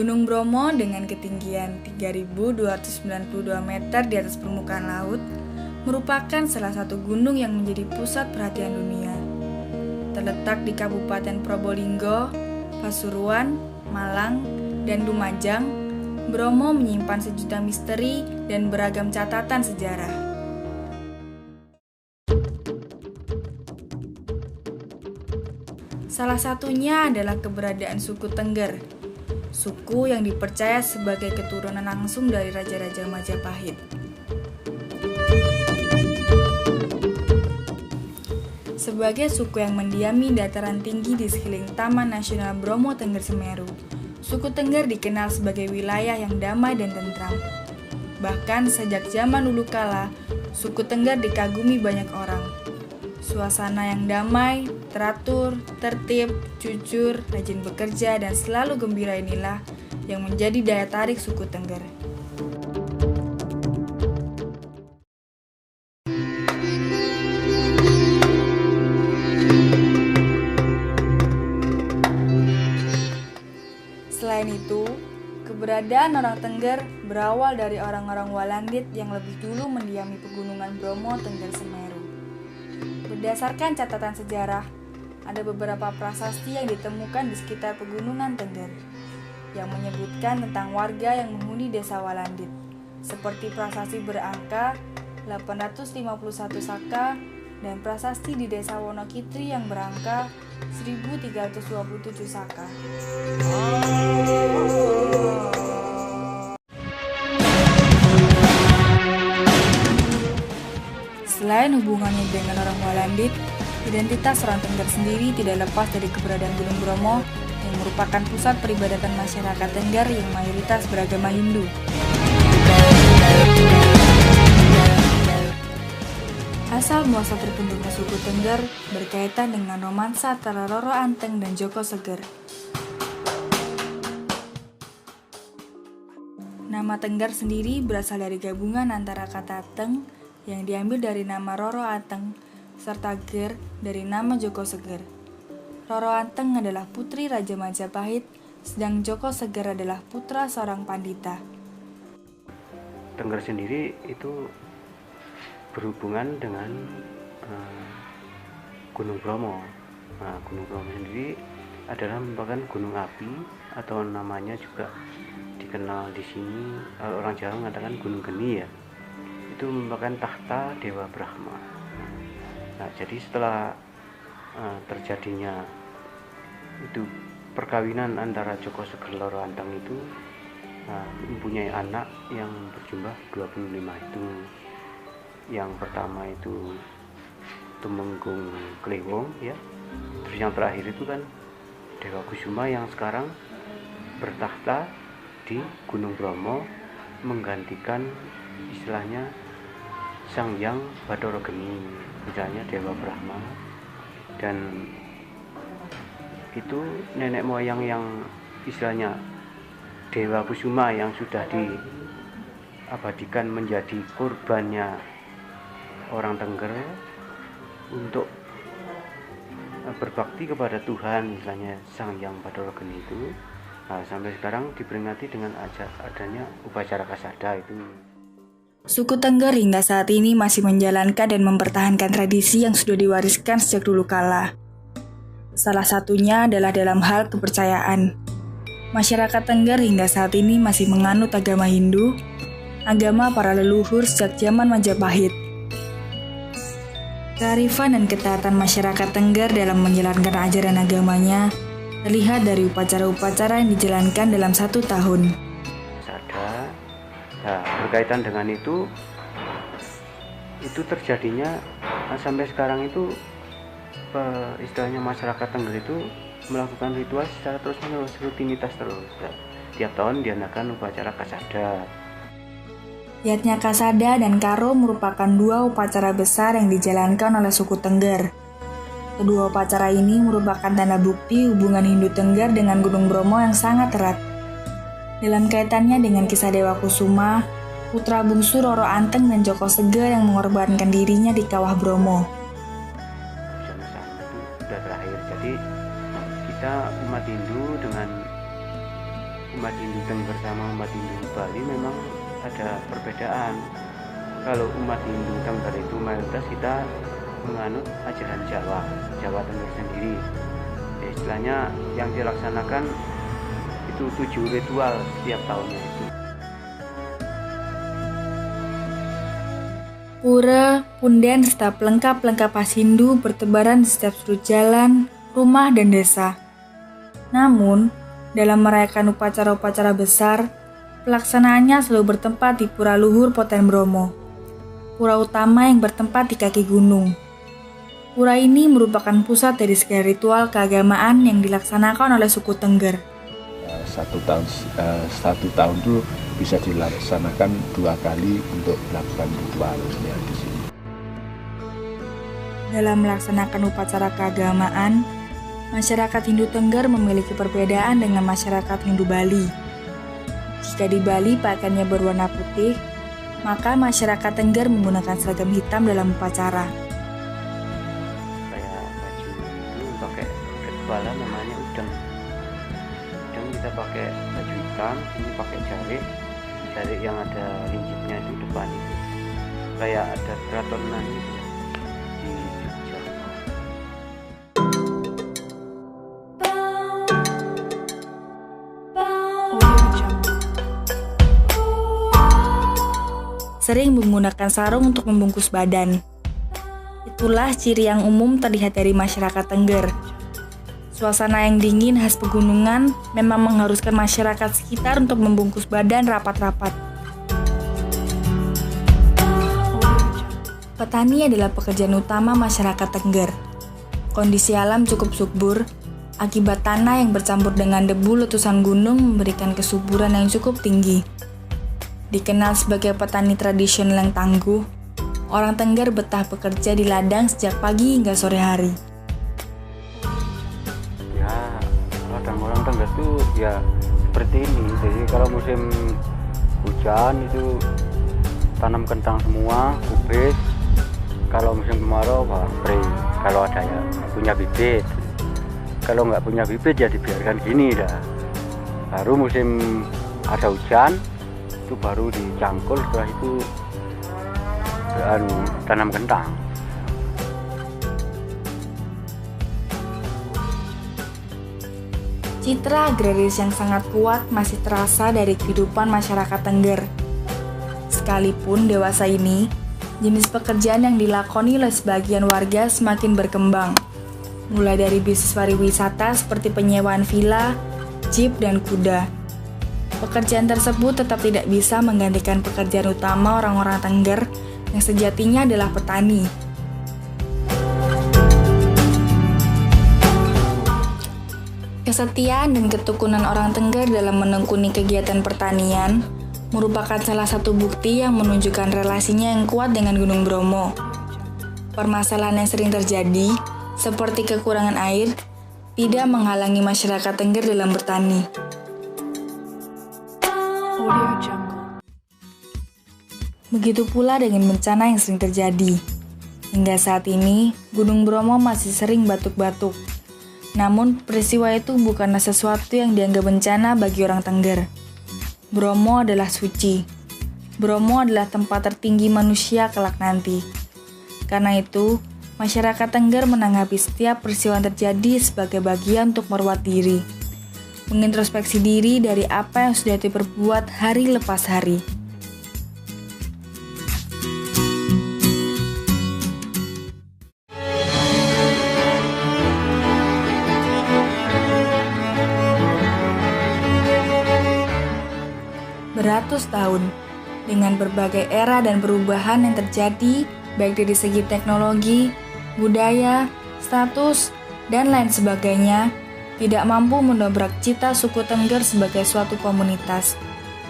Gunung Bromo dengan ketinggian 3.292 meter di atas permukaan laut merupakan salah satu gunung yang menjadi pusat perhatian dunia. Terletak di Kabupaten Probolinggo, Pasuruan, Malang, dan Lumajang, Bromo menyimpan sejuta misteri dan beragam catatan sejarah. Salah satunya adalah keberadaan suku Tengger, suku yang dipercaya sebagai keturunan langsung dari Raja-Raja Majapahit. Sebagai suku yang mendiami dataran tinggi di sekeliling Taman Nasional Bromo Tengger Semeru, suku Tengger dikenal sebagai wilayah yang damai dan tentram. Bahkan sejak zaman dulu kala, suku Tengger dikagumi banyak orang. Suasana yang damai, teratur, tertib, jujur, rajin bekerja, dan selalu gembira inilah yang menjadi daya tarik suku Tengger. Selain itu, keberadaan orang Tengger berawal dari orang-orang Walandit yang lebih dulu mendiami pegunungan Bromo Tengger Semeru. Berdasarkan catatan sejarah, ada beberapa prasasti yang ditemukan di sekitar pegunungan Tengger yang menyebutkan tentang warga yang menghuni desa Walandit, seperti prasasti berangka 851 saka dan prasasti di desa Wonokitri yang berangka 1327 saka. Selain hubungannya dengan orang Walandit, identitas orang Tengger sendiri tidak lepas dari keberadaan Gunung Bromo yang merupakan pusat peribadatan masyarakat Tengger yang mayoritas beragama Hindu. Asal muasal terbentuknya suku Tengger berkaitan dengan romansa antara Roro Anteng dan Joko Seger. Nama Tengger sendiri berasal dari gabungan antara kata Teng yang diambil dari nama Roro Anteng serta Ger dari nama Joko Seger. Roro Anteng adalah putri Raja Majapahit, sedang Joko Seger adalah putra seorang pandita. Tengger sendiri itu berhubungan dengan Gunung Bromo. Gunung Bromo sendiri adalah merupakan gunung api atau namanya juga dikenal di sini orang Jawa mengatakan Gunung Geni ya. Itu merupakan tahta Dewa Brahma. Nah, jadi setelah terjadinya itu perkawinan antara Joko Seger Roro Anteng itu mempunyai anak yang berjumlah 25 itu. Yang pertama itu Tumenggung Klewong ya. Terus yang terakhir itu kan Dewa Kusuma yang sekarang bertahta di Gunung Bromo menggantikan istilahnya Sang Hyang Bathara Geni, misalnya Dewa Brahma. Dan itu nenek moyang yang istilahnya Dewa Kusuma yang sudah diabadikan menjadi kurbannya orang Tengger untuk berbakti kepada Tuhan, misalnya Sang Hyang Bathara Geni itu. Sampai sekarang diperingati dengan adanya upacara kasada itu. Suku Tengger hingga saat ini masih menjalankan dan mempertahankan tradisi yang sudah diwariskan sejak dulu kala. Salah satunya adalah dalam hal kepercayaan. Masyarakat Tengger hingga saat ini masih menganut agama Hindu, agama para leluhur sejak zaman Majapahit. Kearifan dan ketaatan masyarakat Tengger dalam menjalankan ajaran agamanya terlihat dari upacara-upacara yang dijalankan dalam 1 tahun. Berkaitan dengan itu terjadinya sampai sekarang itu istilahnya masyarakat Tengger itu melakukan ritual secara terus-menerus, rutinitas terus. Tiap tahun diadakan upacara kasada. Yatnya Kasada dan Karo merupakan 2 upacara besar yang dijalankan oleh suku Tengger. Kedua upacara ini merupakan tanda bukti hubungan Hindu Tengger dengan Gunung Bromo yang sangat erat. Dalam kaitannya dengan kisah Dewa Kusuma, putra bungsu Roro Anteng dan Joko Seger yang mengorbankan dirinya di kawah Bromo. Sama-sama itu sudah terakhir. Jadi kita umat Hindu dengan umat Hindu Tengger sama umat Hindu Bali memang ada perbedaan. Kalau umat Hindu Tengger itu mayoritas kita menganut ajaran Jawa Tengger sendiri. Ya, istilahnya yang dilaksanakan itu 7 ritual setiap tahunnya itu. Pura, punden, serta pelengkap-pelengkap khas Hindu bertebaran di setiap sudut jalan, rumah, dan desa. Namun, dalam merayakan upacara-upacara besar, pelaksanaannya selalu bertempat di Pura Luhur Poten Bromo, pura utama yang bertempat di kaki gunung. Pura ini merupakan pusat dari segala ritual keagamaan yang dilaksanakan oleh suku Tengger. Satu tahun itu bisa dilaksanakan 2 kali untuk melakukan ritual ya, di sini. Dalam melaksanakan upacara keagamaan, masyarakat Hindu Tengger memiliki perbedaan dengan masyarakat Hindu Bali. Jika di Bali pakaiannya berwarna putih, maka masyarakat Tengger menggunakan seragam hitam dalam upacara. Kayak baju itu pakai kepala namanya udeng. Kita pakai baju hitam, ini pakai jarik yang ada lincipnya di depan itu, kayak ada keratonan gitu di Jogja. Sering menggunakan sarung untuk membungkus badan. Itulah ciri yang umum terlihat dari masyarakat Tengger. Suasana yang dingin khas pegunungan memang mengharuskan masyarakat sekitar untuk membungkus badan rapat-rapat. Petani adalah pekerjaan utama masyarakat Tengger. Kondisi alam cukup subur, akibat tanah yang bercampur dengan debu letusan gunung memberikan kesuburan yang cukup tinggi. Dikenal sebagai petani tradisional yang tangguh, orang Tengger betah bekerja di ladang sejak pagi hingga sore hari. Orang Tengger tuh ya seperti ini. Jadi kalau musim hujan itu tanam kentang semua, kubis. Kalau musim kemarau spray. Kalau ada ya punya bibit. Kalau nggak punya bibit ya dibiarkan gini dah. Baru musim ada hujan itu baru dicangkul, setelah itu tanam kentang. Citra agraris yang sangat kuat masih terasa dari kehidupan masyarakat Tengger. Sekalipun dewasa ini, jenis pekerjaan yang dilakoni oleh sebagian warga semakin berkembang. Mulai dari bisnis pariwisata seperti penyewaan villa, jeep, dan kuda. Pekerjaan tersebut tetap tidak bisa menggantikan pekerjaan utama orang-orang Tengger yang sejatinya adalah petani. Kesetiaan dan ketekunan orang Tengger dalam menekuni kegiatan pertanian merupakan salah satu bukti yang menunjukkan relasinya yang kuat dengan Gunung Bromo. Permasalahan yang sering terjadi, seperti kekurangan air, tidak menghalangi masyarakat Tengger dalam bertani. Begitu pula dengan bencana yang sering terjadi. Hingga saat ini, Gunung Bromo masih sering batuk-batuk. Namun, peristiwa itu bukanlah sesuatu yang dianggap bencana bagi orang Tengger. Bromo adalah suci. Bromo adalah tempat tertinggi manusia kelak nanti. Karena itu, masyarakat Tengger menanggapi setiap peristiwa yang terjadi sebagai bagian untuk merawat diri, mengintrospeksi diri dari apa yang sudah diperbuat hari lepas hari. Beratus tahun, dengan berbagai era dan perubahan yang terjadi, baik dari segi teknologi, budaya, status, dan lain sebagainya, tidak mampu mendobrak cita suku Tengger sebagai suatu komunitas,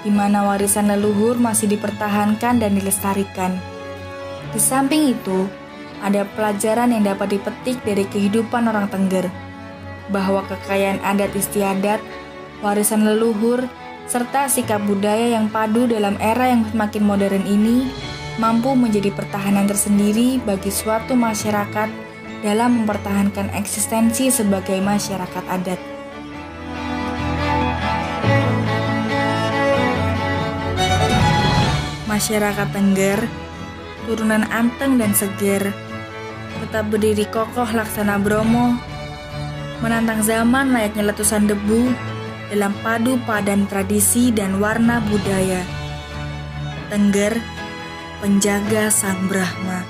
di mana warisan leluhur masih dipertahankan dan dilestarikan. Di samping itu, ada pelajaran yang dapat dipetik dari kehidupan orang Tengger, bahwa kekayaan adat istiadat, warisan leluhur, serta sikap budaya yang padu dalam era yang semakin modern ini mampu menjadi pertahanan tersendiri bagi suatu masyarakat dalam mempertahankan eksistensi sebagai masyarakat adat. Masyarakat Tengger, turunan anteng dan seger, tetap berdiri kokoh laksana Bromo, menantang zaman layaknya letusan debu dalam padu padan tradisi dan warna budaya. Tengger, penjaga Sang Brahma.